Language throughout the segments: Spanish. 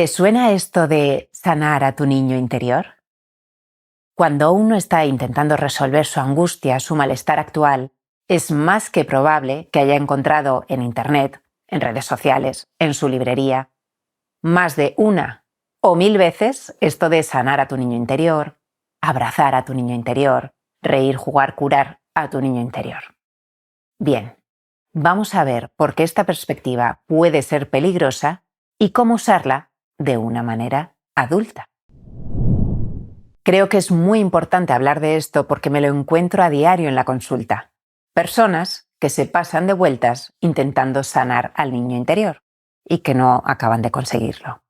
¿Te suena esto de sanar a tu niño interior? Cuando uno está intentando resolver su angustia, su malestar actual, es más que probable que haya encontrado en Internet, en redes sociales, en su librería, más de una o 1000 veces esto de sanar a tu niño interior, abrazar a tu niño interior, reír, jugar, curar a tu niño interior. Bien, vamos a ver por qué esta perspectiva puede ser peligrosa y cómo usarla de una manera adulta. Creo que es muy importante hablar de esto porque me lo encuentro a diario en la consulta. Personas que se pasan de vueltas intentando sanar al niño interior y que no acaban de conseguirlo.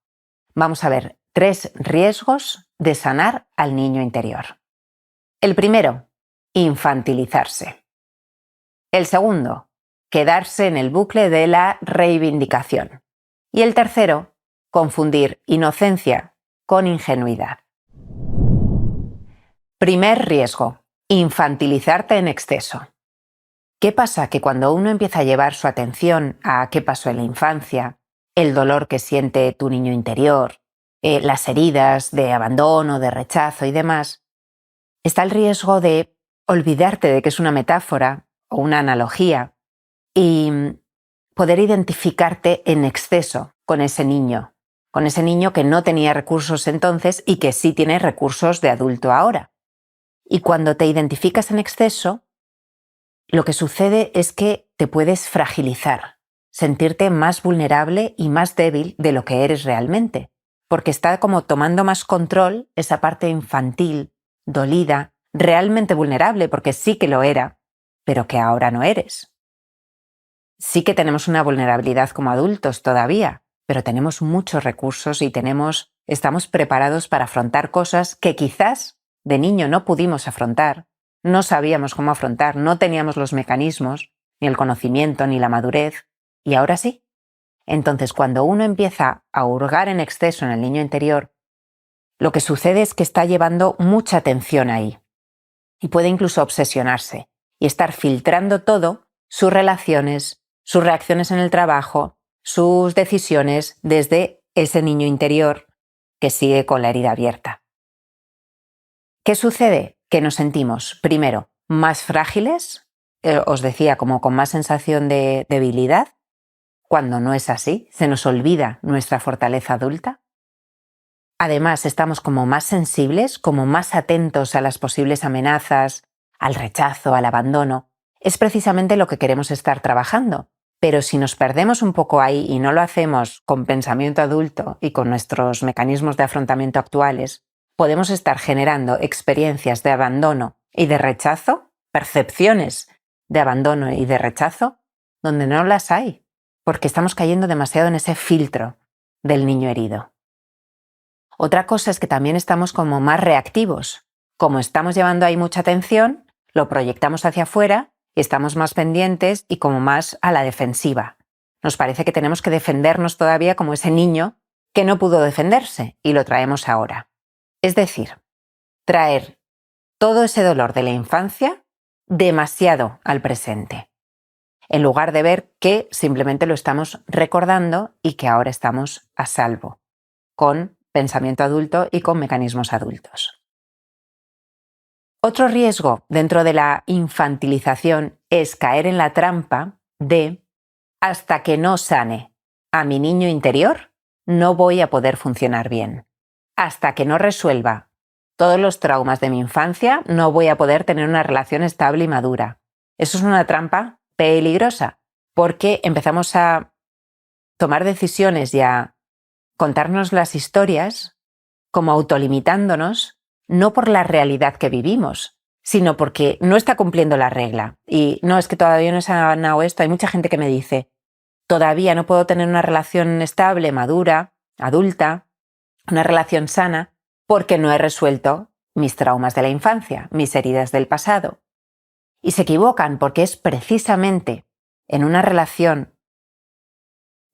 Vamos a ver 3 riesgos de sanar al niño interior. El primero, infantilizarse. El segundo, quedarse en el bucle de la reivindicación. Y el tercero, confundir inocencia con ingenuidad. Primer riesgo, infantilizarte en exceso. ¿Qué pasa? Que cuando uno empieza a llevar su atención a qué pasó en la infancia, el dolor que siente tu niño interior, las heridas de abandono, de rechazo y demás, está el riesgo de olvidarte de que es una metáfora o una analogía y poder identificarte en exceso con ese niño que no tenía recursos entonces y que sí tiene recursos de adulto ahora. Y cuando te identificas en exceso, lo que sucede es que te puedes fragilizar, sentirte más vulnerable y más débil de lo que eres realmente, porque está como tomando más control esa parte infantil, dolida, realmente vulnerable, porque sí que lo era, pero que ahora no eres. Sí que tenemos una vulnerabilidad como adultos todavía, pero tenemos muchos recursos y estamos preparados para afrontar cosas que quizás de niño no pudimos afrontar, no sabíamos cómo afrontar, no teníamos los mecanismos, ni el conocimiento, ni la madurez, y ahora sí. Entonces, cuando uno empieza a hurgar en exceso en el niño interior, lo que sucede es que está llevando mucha atención ahí, y puede incluso obsesionarse, y estar filtrando todo, sus relaciones, sus reacciones en el trabajo, sus decisiones desde ese niño interior que sigue con la herida abierta. ¿Qué sucede? Que nos sentimos, primero, más frágiles, os decía, como con más sensación de debilidad, cuando no es así, se nos olvida nuestra fortaleza adulta. Además, estamos como más sensibles, como más atentos a las posibles amenazas, al rechazo, al abandono. Es precisamente lo que queremos estar trabajando. Pero si nos perdemos un poco ahí y no lo hacemos con pensamiento adulto y con nuestros mecanismos de afrontamiento actuales, podemos estar generando experiencias de abandono y de rechazo, percepciones de abandono y de rechazo, donde no las hay, porque estamos cayendo demasiado en ese filtro del niño herido. Otra cosa es que también estamos como más reactivos. Como estamos llevando ahí mucha atención, lo proyectamos hacia afuera y estamos más pendientes y como más a la defensiva. Nos parece que tenemos que defendernos todavía como ese niño que no pudo defenderse y lo traemos ahora. Es decir, traer todo ese dolor de la infancia demasiado al presente, en lugar de ver que simplemente lo estamos recordando y que ahora estamos a salvo, con pensamiento adulto y con mecanismos adultos. Otro riesgo dentro de la infantilización es caer en la trampa de hasta que no sane a mi niño interior, no voy a poder funcionar bien. Hasta que no resuelva todos los traumas de mi infancia, no voy a poder tener una relación estable y madura. Eso es una trampa peligrosa, porque empezamos a tomar decisiones y a contarnos las historias como autolimitándonos, no por la realidad que vivimos, sino porque no está cumpliendo la regla. Y no, es que todavía no he sanado esto. Hay mucha gente que me dice, todavía no puedo tener una relación estable, madura, adulta, una relación sana, porque no he resuelto mis traumas de la infancia, mis heridas del pasado. Y se equivocan porque es precisamente en una relación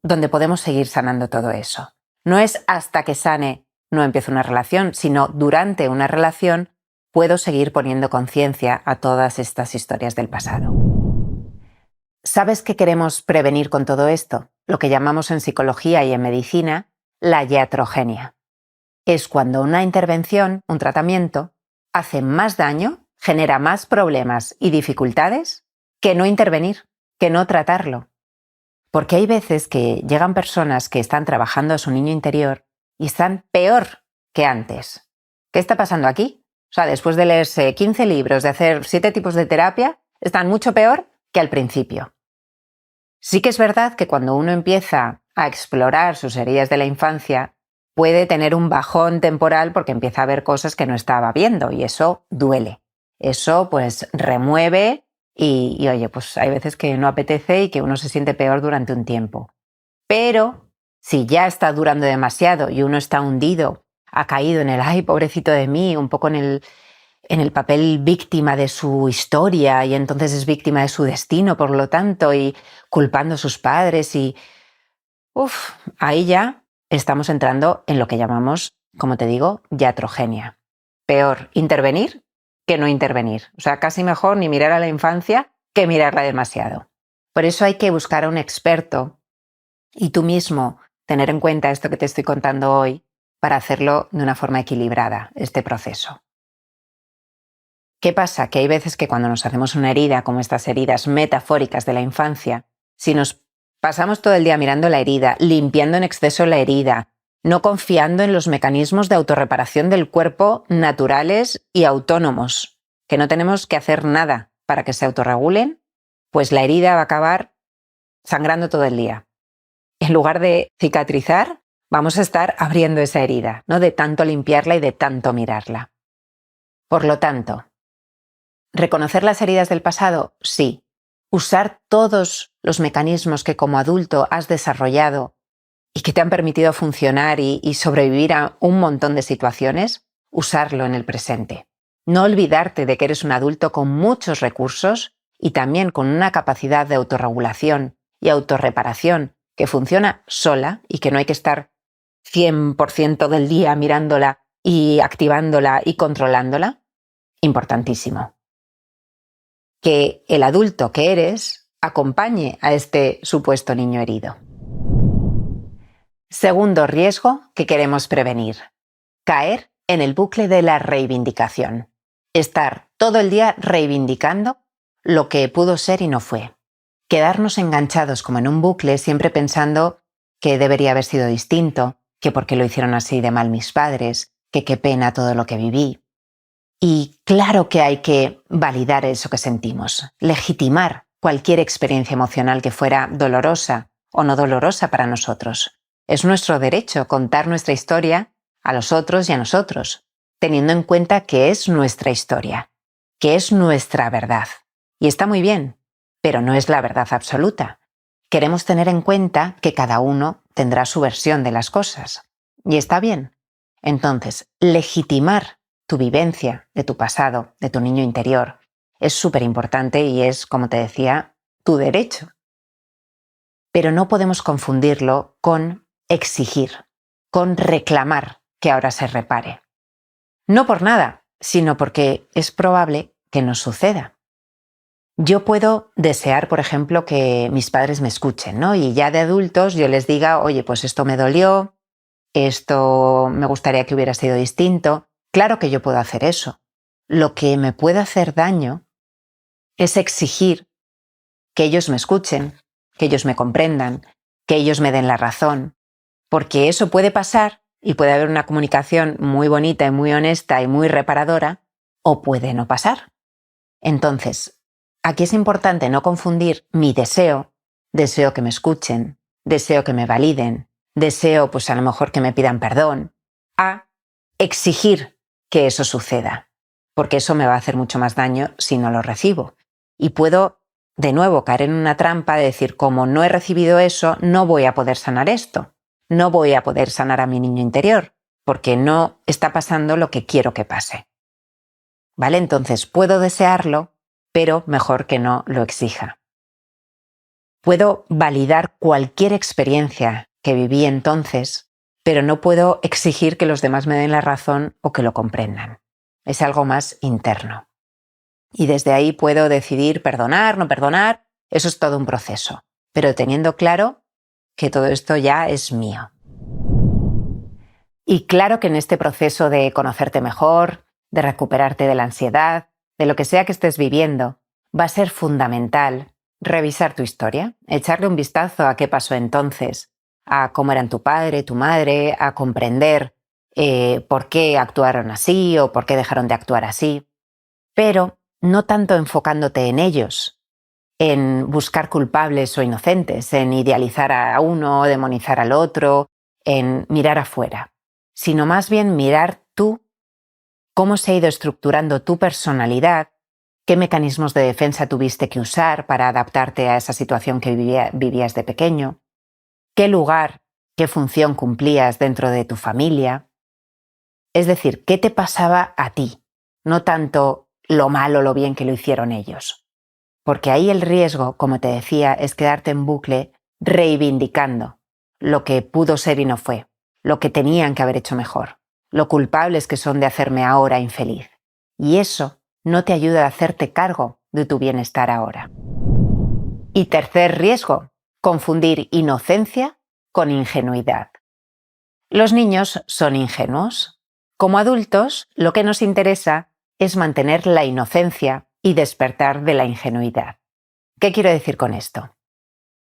donde podemos seguir sanando todo eso. No es hasta que sane no empiezo una relación, sino durante una relación puedo seguir poniendo conciencia a todas estas historias del pasado. ¿Sabes qué queremos prevenir con todo esto? Lo que llamamos en psicología y en medicina la iatrogenia. Es cuando una intervención, un tratamiento, hace más daño, genera más problemas y dificultades que no intervenir, que no tratarlo. Porque hay veces que llegan personas que están trabajando a su niño interior y están peor que antes. ¿Qué está pasando aquí? O sea, después de leerse 15 libros, de hacer 7 tipos de terapia, están mucho peor que al principio. Sí que es verdad que cuando uno empieza a explorar sus heridas de la infancia, puede tener un bajón temporal porque empieza a ver cosas que no estaba viendo y eso duele. Eso pues remueve y oye, pues hay veces que no apetece y que uno se siente peor durante un tiempo. Pero si ya está durando demasiado y uno está hundido, ha caído en el ay, pobrecito de mí, un poco en el papel víctima de su historia y entonces es víctima de su destino, por lo tanto, y culpando a sus padres y ahí ya estamos entrando en lo que llamamos, como te digo, iatrogenia. Peor intervenir que no intervenir. O sea, casi mejor ni mirar a la infancia que mirarla demasiado. Por eso hay que buscar a un experto y tú mismo tener en cuenta esto que te estoy contando hoy para hacerlo de una forma equilibrada, este proceso. ¿Qué pasa? Que hay veces que cuando nos hacemos una herida, como estas heridas metafóricas de la infancia, si nos pasamos todo el día mirando la herida, limpiando en exceso la herida, no confiando en los mecanismos de autorreparación del cuerpo naturales y autónomos, que no tenemos que hacer nada para que se autorregulen, pues la herida va a acabar sangrando todo el día. En lugar de cicatrizar, vamos a estar abriendo esa herida, ¿no? De tanto limpiarla y de tanto mirarla. Por lo tanto, ¿reconocer las heridas del pasado? Sí. Usar todos los mecanismos que como adulto has desarrollado y que te han permitido funcionar y sobrevivir a un montón de situaciones, usarlo en el presente. No olvidarte de que eres un adulto con muchos recursos y también con una capacidad de autorregulación y autorreparación que funciona sola y que no hay que estar 100% del día mirándola y activándola y controlándola. Importantísimo. Que el adulto que eres acompañe a este supuesto niño herido. Segundo riesgo que queremos prevenir: caer en el bucle de la reivindicación. Estar todo el día reivindicando lo que pudo ser y no fue. Quedarnos enganchados como en un bucle, siempre pensando que debería haber sido distinto, que por qué lo hicieron así de mal mis padres, que qué pena todo lo que viví. Y claro que hay que validar eso que sentimos, legitimar cualquier experiencia emocional que fuera dolorosa o no dolorosa para nosotros. Es nuestro derecho contar nuestra historia a los otros y a nosotros, teniendo en cuenta que es nuestra historia, que es nuestra verdad. Y está muy bien, pero no es la verdad absoluta. Queremos tener en cuenta que cada uno tendrá su versión de las cosas. Y está bien. Entonces, legitimar tu vivencia de tu pasado, de tu niño interior, es súper importante y es, como te decía, tu derecho. Pero no podemos confundirlo con exigir, con reclamar que ahora se repare. No por nada, sino porque es probable que nos suceda. Yo puedo desear, por ejemplo, que mis padres me escuchen, ¿no? Y ya de adultos yo les diga, oye, pues esto me dolió, esto me gustaría que hubiera sido distinto. Claro que yo puedo hacer eso. Lo que me puede hacer daño es exigir que ellos me escuchen, que ellos me comprendan, que ellos me den la razón, porque eso puede pasar y puede haber una comunicación muy bonita y muy honesta y muy reparadora, o puede no pasar. Entonces, aquí es importante no confundir mi deseo que me escuchen, deseo que me validen, deseo pues a lo mejor que me pidan perdón, a exigir que eso suceda, porque eso me va a hacer mucho más daño si no lo recibo. Y puedo, de nuevo, caer en una trampa de decir, como no he recibido eso, no voy a poder sanar esto, no voy a poder sanar a mi niño interior, porque no está pasando lo que quiero que pase. ¿Vale? Entonces puedo desearlo, pero mejor que no lo exija. Puedo validar cualquier experiencia que viví entonces, pero no puedo exigir que los demás me den la razón o que lo comprendan. Es algo más interno. Y desde ahí puedo decidir perdonar, no perdonar, eso es todo un proceso, pero teniendo claro que todo esto ya es mío. Y claro que en este proceso de conocerte mejor, de recuperarte de la ansiedad, de lo que sea que estés viviendo, va a ser fundamental revisar tu historia, echarle un vistazo a qué pasó entonces, a cómo eran tu padre, tu madre, a comprender por qué actuaron así o por qué dejaron de actuar así, pero no tanto enfocándote en ellos, en buscar culpables o inocentes, en idealizar a uno, demonizar al otro, en mirar afuera, sino más bien mirar tú cómo se ha ido estructurando tu personalidad, qué mecanismos de defensa tuviste que usar para adaptarte a esa situación que vivías de pequeño, qué lugar, qué función cumplías dentro de tu familia. Es decir, qué te pasaba a ti, no tanto lo mal o lo bien que lo hicieron ellos. Porque ahí el riesgo, como te decía, es quedarte en bucle reivindicando lo que pudo ser y no fue, lo que tenían que haber hecho mejor, lo culpables que son de hacerme ahora infeliz. Y eso no te ayuda a hacerte cargo de tu bienestar ahora. Y tercer riesgo, confundir inocencia con ingenuidad. Los niños son ingenuos. Como adultos, lo que nos interesa es mantener la inocencia y despertar de la ingenuidad. ¿Qué quiero decir con esto?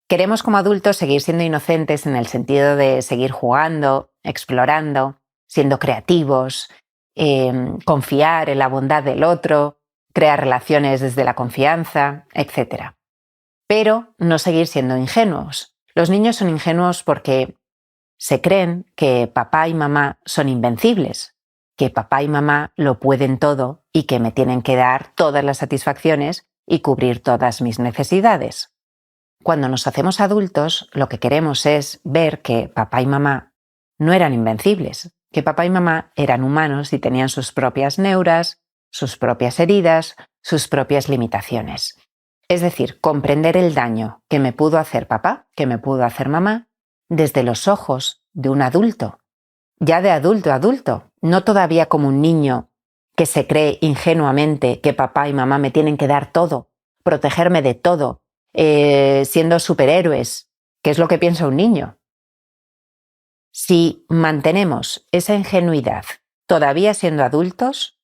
Queremos como adultos seguir siendo inocentes en el sentido de seguir jugando, explorando, siendo creativos, confiar en la bondad del otro, crear relaciones desde la confianza, etc. Pero no seguir siendo ingenuos. Los niños son ingenuos porque se creen que papá y mamá son invencibles, que papá y mamá lo pueden todo y que me tienen que dar todas las satisfacciones y cubrir todas mis necesidades. Cuando nos hacemos adultos, lo que queremos es ver que papá y mamá no eran invencibles, que papá y mamá eran humanos y tenían sus propias neuras, sus propias heridas, sus propias limitaciones. Es decir, comprender el daño que me pudo hacer papá, que me pudo hacer mamá, desde los ojos de un adulto, ya de adulto a adulto, no todavía como un niño que se cree ingenuamente que papá y mamá me tienen que dar todo, protegerme de todo, siendo superhéroes, que es lo que piensa un niño. Si mantenemos esa ingenuidad todavía siendo adultos,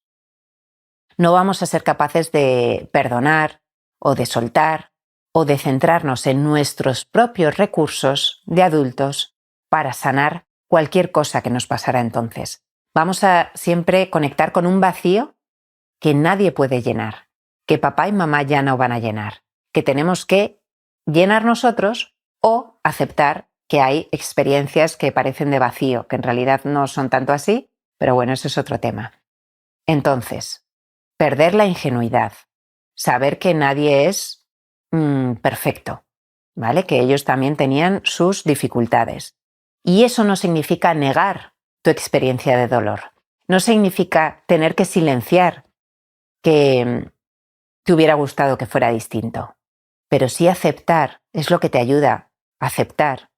no vamos a ser capaces de perdonar o de soltar o de centrarnos en nuestros propios recursos de adultos para sanar cualquier cosa que nos pasara entonces. Vamos a siempre conectar con un vacío que nadie puede llenar, que papá y mamá ya no van a llenar, que tenemos que llenar nosotros o aceptar que hay experiencias que parecen de vacío, que en realidad no son tanto así, pero bueno, eso es otro tema. Entonces, perder la ingenuidad, saber que nadie es perfecto, ¿vale? Que ellos también tenían sus dificultades. Y eso no significa negar tu experiencia de dolor. No significa tener que silenciar que te hubiera gustado que fuera distinto. Pero sí aceptar es lo que te ayuda a aceptar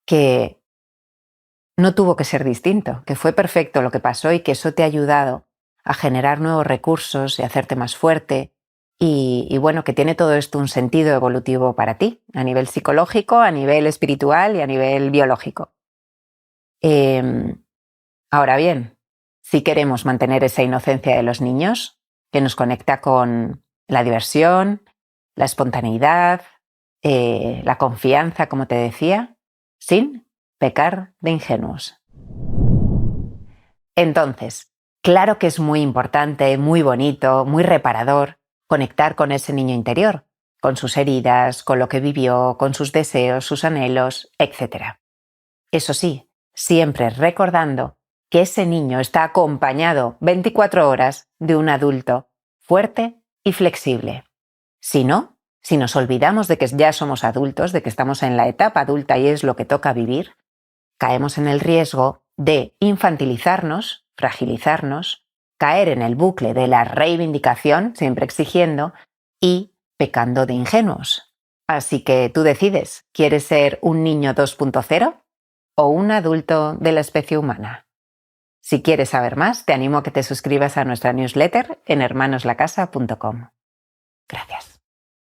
que no tuvo que ser distinto, que fue perfecto lo que pasó y que eso te ha ayudado a generar nuevos recursos y hacerte más fuerte y bueno, que tiene todo esto un sentido evolutivo para ti, a nivel psicológico, a nivel espiritual y a nivel biológico. Ahora bien, si queremos mantener esa inocencia de los niños, que nos conecta con la diversión, la espontaneidad, la confianza, como te decía, sin pecar de ingenuos. Entonces, claro que es muy importante, muy bonito, muy reparador conectar con ese niño interior, con sus heridas, con lo que vivió, con sus deseos, sus anhelos, etc. Eso sí, siempre recordando que ese niño está acompañado 24 horas de un adulto fuerte y flexible. Si no, si nos olvidamos de que ya somos adultos, de que estamos en la etapa adulta y es lo que toca vivir, caemos en el riesgo de infantilizarnos, fragilizarnos, caer en el bucle de la reivindicación, siempre exigiendo, y pecando de ingenuos. Así que tú decides, ¿quieres ser un niño 2.0 o un adulto de la especie humana? Si quieres saber más, te animo a que te suscribas a nuestra newsletter en hermanoslacasa.com. Gracias.